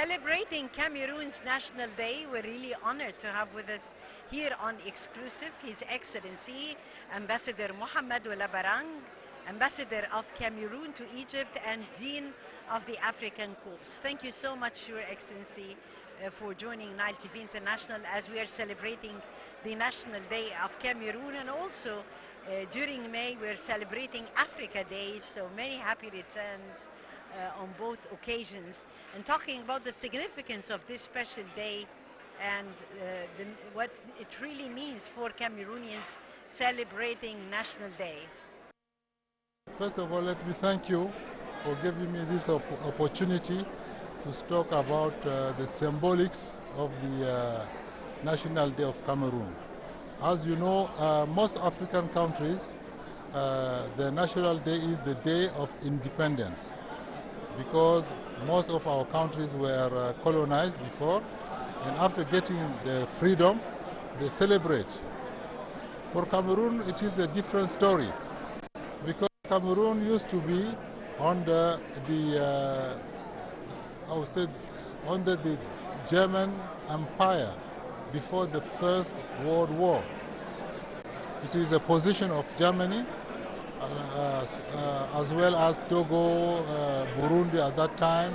Celebrating Cameroon's National Day, we're really honored to have with us here on Exclusive His Excellency Ambassador Mohamed Labarang, Ambassador of Cameroon to Egypt and Dean of the African Corps. Thank you so much, Your Excellency, for joining Nile TV International as we are celebrating the National Day of Cameroon, and also during May we're celebrating Africa Day, so many happy returns on both occasions, and talking about the significance of this special day and what it really means for Cameroonians celebrating National Day. First of all, let me thank you for giving me this opportunity to talk about the symbolics of the National Day of Cameroon. As you know, most African countries, the National Day is the day of independence, because most of our countries were colonized before, and after getting the freedom, they celebrate. For Cameroon, it is a different story, because Cameroon used to be under the, under the German Empire before the First World War. It is a position of Germany, as well as Togo, Burundi at that time,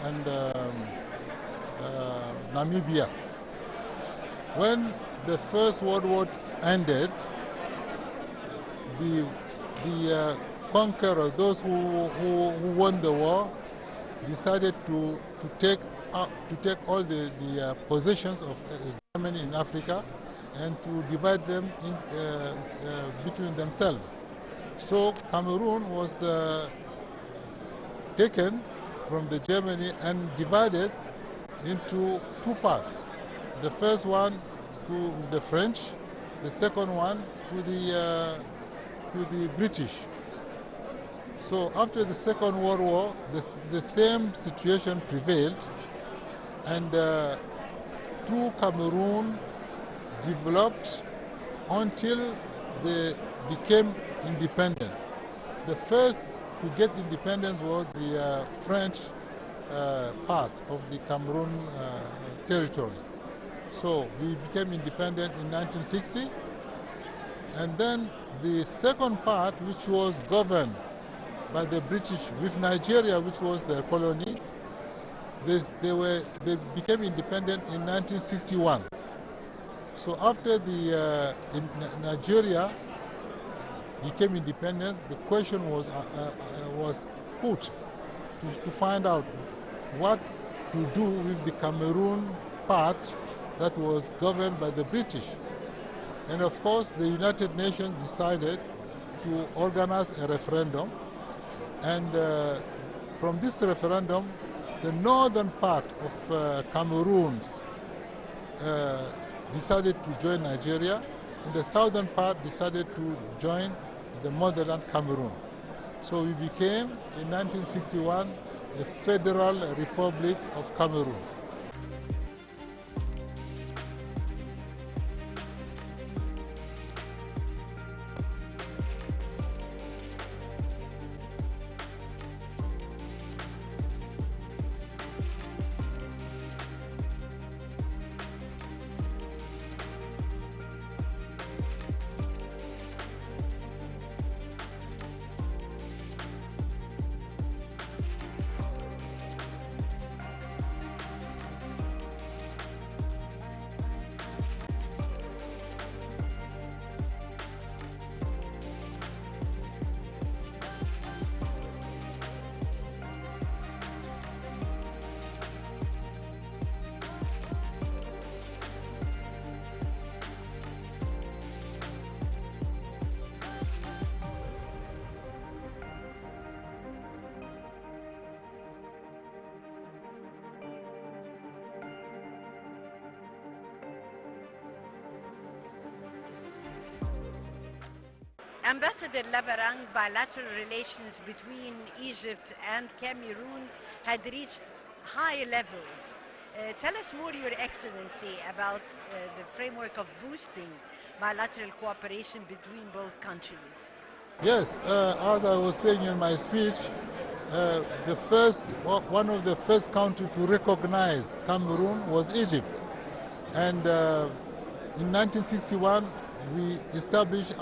and Namibia. When the First World War ended, the conquerors, those who won the war, decided to take all the possessions of Germany in Africa and to divide them between themselves. So Cameroon was taken from the Germany and divided into two parts. The first one to the French, the second one to the British. So after the Second World War, the same situation prevailed, and two Cameroon developed until they became independent. The first to get independence was the French part of the Cameroon territory. So we became independent in 1960, and then the second part, which was governed by the British with Nigeria, which was their colony, they became independent in 1961. So after the Nigeria became independent, the question was put to find out what to do with the Cameroon part that was governed by the British. And of course, the United Nations decided to organize a referendum, and from this referendum, the northern part of Cameroon decided to join Nigeria, and the southern part decided to join the motherland Cameroon. So we became, in 1961, the Federal Republic of Cameroon. Ambassador Labarang, bilateral relations between Egypt and Cameroon had reached high levels. Tell us more, Your Excellency, about the framework of boosting bilateral cooperation between both countries. Yes, as I was saying in my speech, one of the first countries to recognize Cameroon was Egypt. And in 1961, we established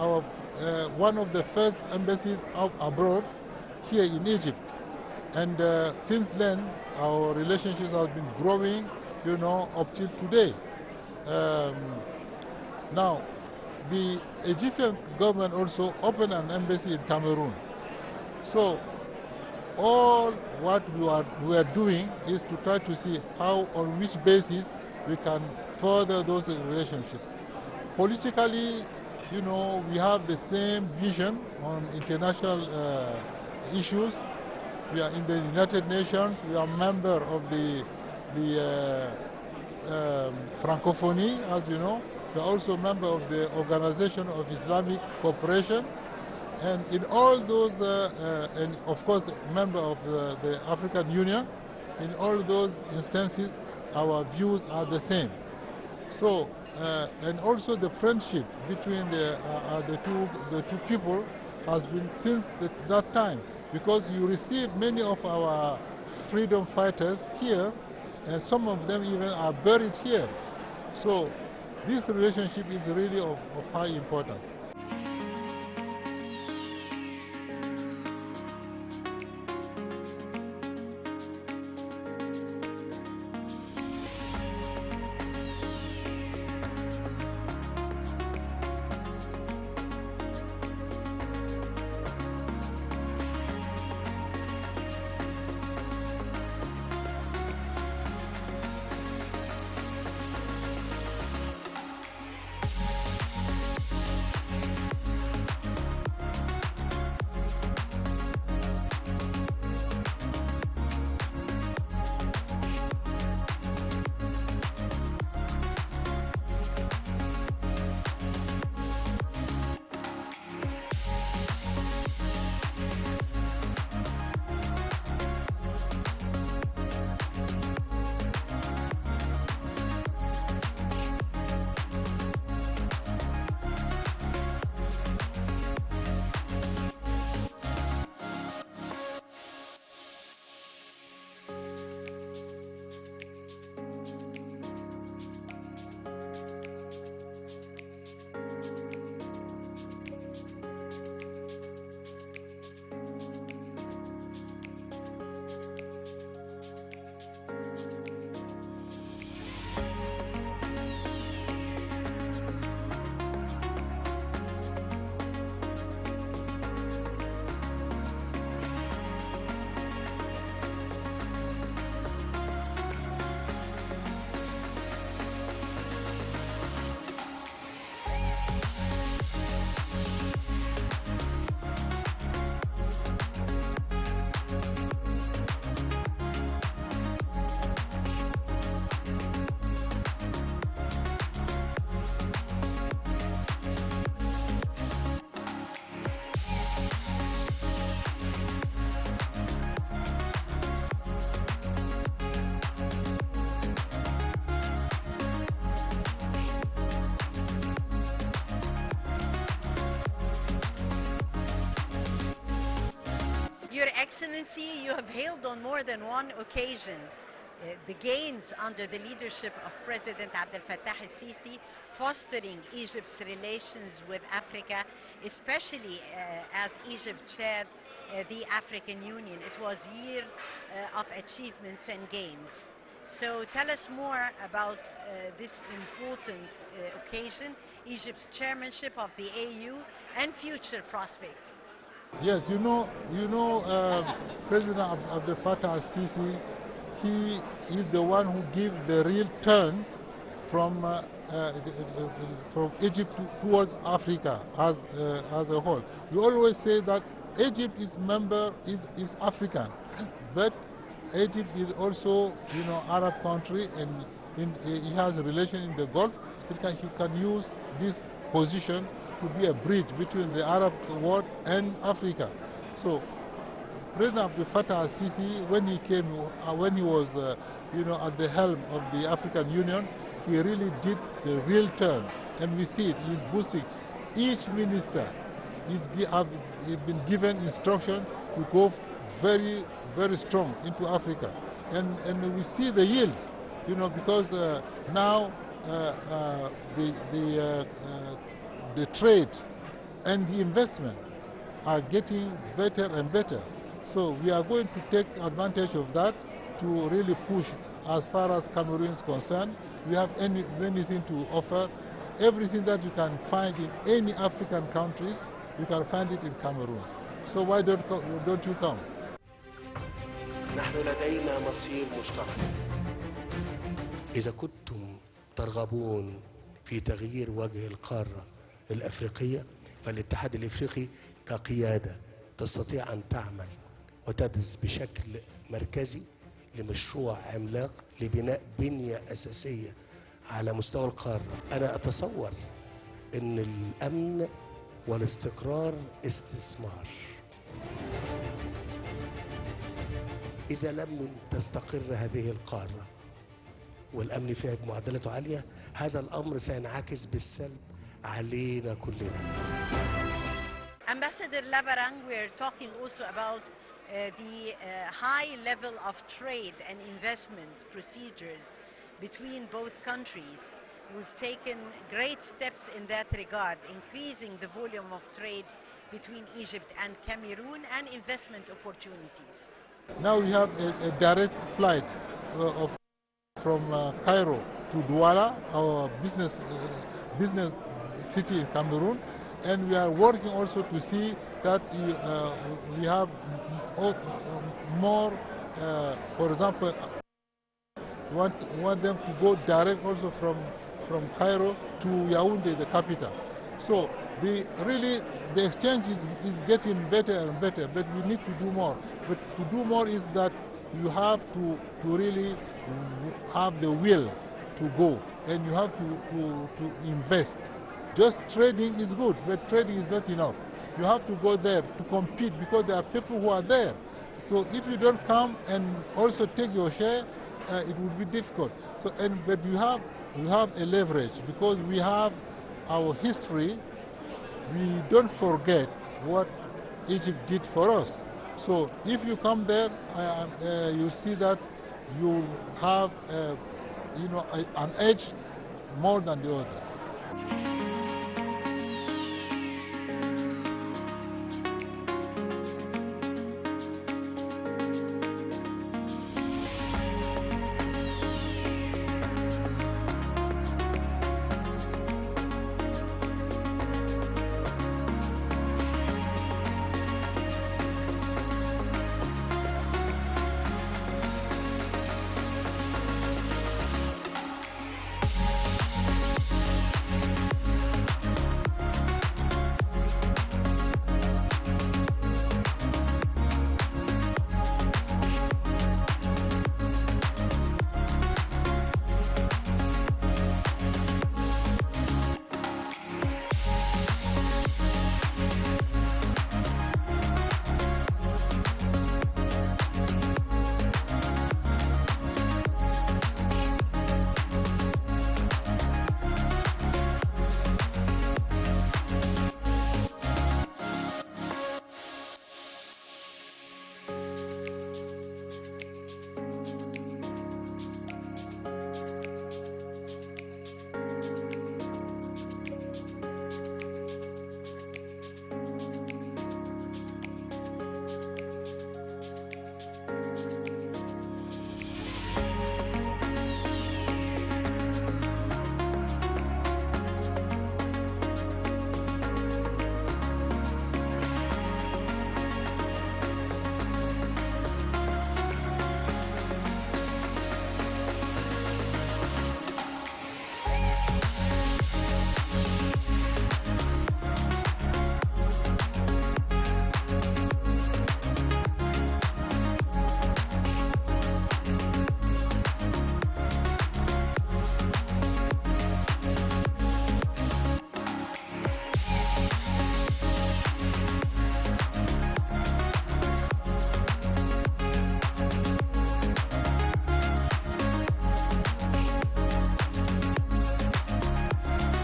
one of the first embassies abroad here in Egypt. And since then, our relationships have been growing, up till today. Um, Now, the Egyptian government also opened an embassy in Cameroon. So, all what we are doing is to try to see how, on which basis, we can further those relationships. Politically, we have the same vision on international issues. We are in the United Nations. We are member of the Francophonie, as you know. We are also member of the Organization of Islamic Cooperation, and in all those, and of course, member of the African Union. In all those instances, our views are the same. So, and also the friendship between the two people has been since that time, because you receive many of our freedom fighters here, and some of them even are buried here. So this relationship is really of high importance. Your Excellency, you have hailed on more than one occasion the gains under the leadership of President Abdel Fattah el-Sisi, fostering Egypt's relations with Africa, especially as Egypt chaired the African Union. It was a year of achievements and gains. So tell us more about this important occasion, Egypt's chairmanship of the AU, and future prospects. Yes, President Abdel Fattah al-Sisi, he is the one who gives the real turn from Egypt towards Africa as a whole. We always say that Egypt is African, but Egypt is also Arab country, and he has a relation in the Gulf. He can use this position to be a bridge between the Arab world and Africa. So President Abdel Fattah al-Sisi, when he was at the helm of the African Union, he really did the real turn, and we see it. He's boosting each minister. He's been given instruction to go very, very strong into Africa, and we see the yields, because now the trade and the investment are getting better and better. So we are going to take advantage of that to really push as far as Cameroon is concerned. We have anything to offer. Everything that you can find in any African countries, you can find it in Cameroon. So why don't you come? نحن لدينا مصير مشترك. إذا كنتم ترغبون في تغيير وجه القارة الأفريقية، فالاتحاد الأفريقي كقيادة تستطيع أن تعمل وتدرس بشكل مركزي لمشروع عملاق لبناء بنية أساسية على مستوى القارة. أنا أتصور أن الأمن والاستقرار استثمار. إذا لم تستقر هذه القارة والأمن فيها بمعدلاته عالية، هذا الأمر سينعكس بالسلب علينا كلنا. Ambassador Labarang, we're talking also about the high level of trade and investment procedures between both countries. We've taken great steps in that regard, increasing the volume of trade between Egypt and Cameroon and investment opportunities. Now we have a direct flight from Cairo to Douala, our business city in Cameroon, and we are working also to see that we have more, for example, want them to go direct also from Cairo to Yaoundé, the capital. So really the exchange is getting better and better, but we need to do more. But to do more is that you have to really have the will to go, and you have to invest. Just trading is good, but trading is not enough. You have to go there to compete because there are people who are there. So if you don't come and also take your share, it would be difficult. So but you have a leverage because we have our history. We don't forget what Egypt did for us. So if you come there, you see that you have an edge more than the others.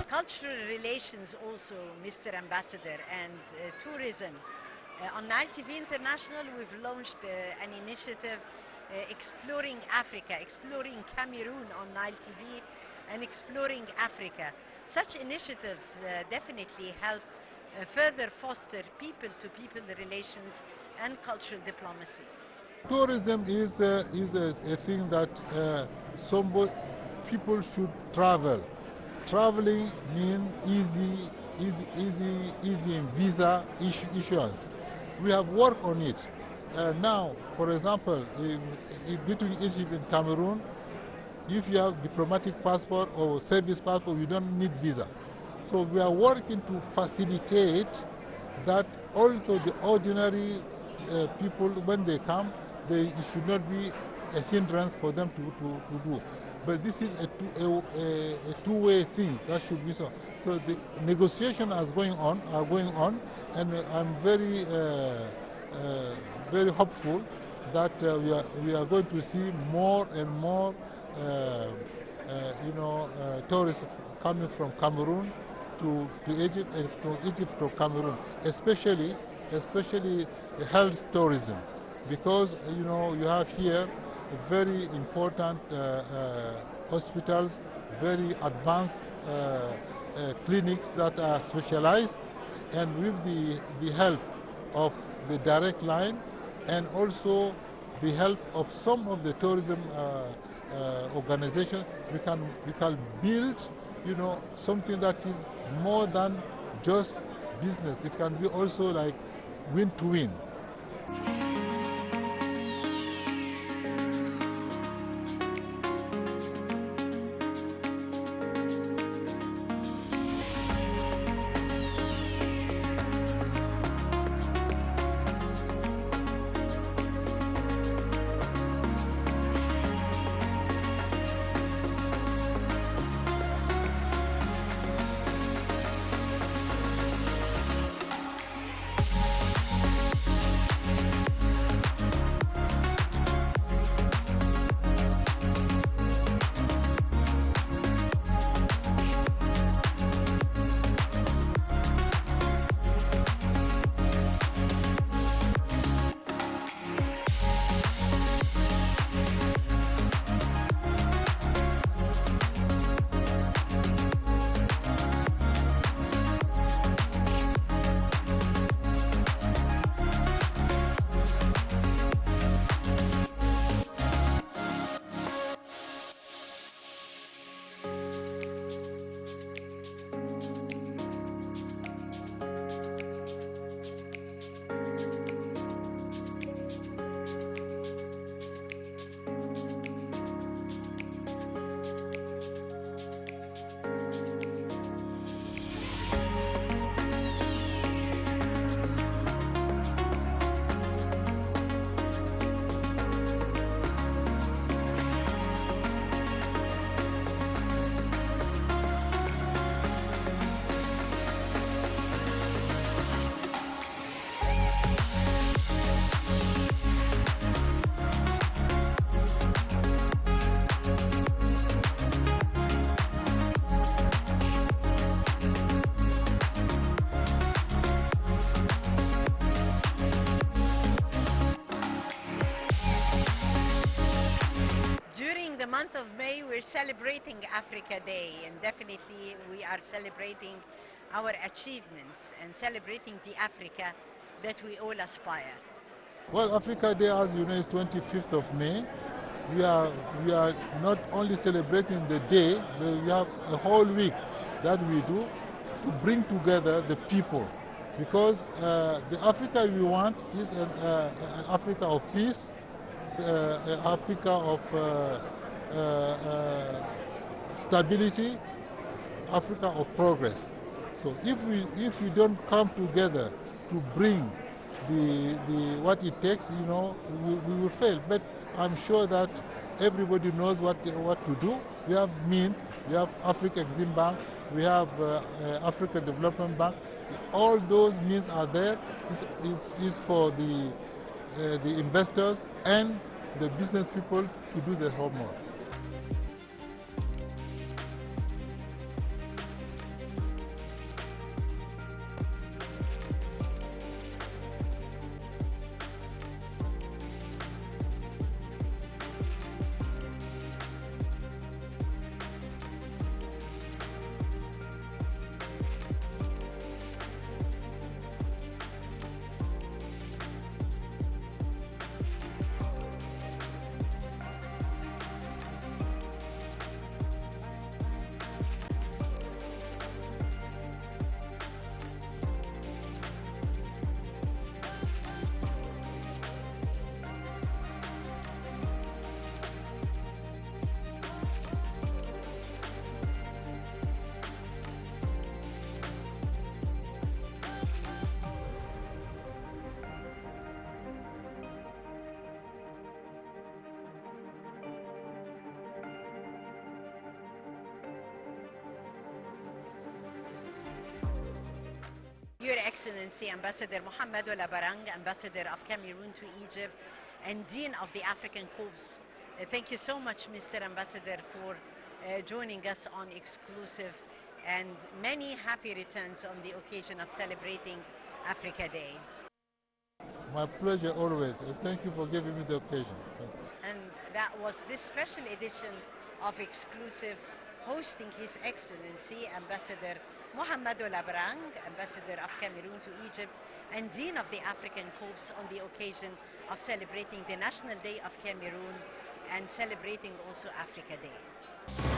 Cultural relations also, Mr. Ambassador, and tourism On Nile TV International, we've launched an initiative exploring Africa, exploring Cameroon on Nile TV, and exploring Africa. Such initiatives definitely help further foster people-to-people relations and cultural diplomacy. Tourism is a thing that people should travel. Traveling means easy in visa issuance. We have worked on it. Now, for example, between Egypt and Cameroon, if you have diplomatic passport or service passport, you don't need visa. So we are working to facilitate that also the ordinary people, when they come, it should not be a hindrance for them to do. But this is a two-way thing. That should be so. So the negotiations are going on, and I'm very hopeful that we are going to see more and more tourists coming from Cameroon to Egypt, and from Egypt to Cameroon, especially the health tourism, because you have here very important hospitals, very advanced clinics that are specialized, and with the help of the direct line and also the help of some of the tourism organizations, we can build something that is more than just business. It can be also like win-to-win. The month of May, we're celebrating Africa Day, and definitely we are celebrating our achievements and celebrating the Africa that we all aspire. Well, Africa Day, as you know, is 25th of May. We are not only celebrating the day, but we have a whole week that we do to bring together the people, because the Africa we want is an Africa of peace, an Africa of stability, Africa of progress. So if we don't come together to bring the what it takes, we will fail. But I'm sure that everybody knows what to do. We have means. We have Africa Exim Bank. We have Africa Development Bank. All those means are there. Is for the investors and the business people to do their homework. Your Excellency Ambassador Mohamed Labarang, Ambassador of Cameroon to Egypt and Dean of the African Corps. Thank you so much, Mr. Ambassador, for joining us on Exclusive, and many happy returns on the occasion of celebrating Africa Day. My pleasure always. Thank you for giving me the occasion. And that was this special edition of Exclusive, hosting His Excellency Ambassador Mohamed Labrang, Ambassador of Cameroon to Egypt and Dean of the African Corps, on the occasion of celebrating the National Day of Cameroon and celebrating also Africa Day.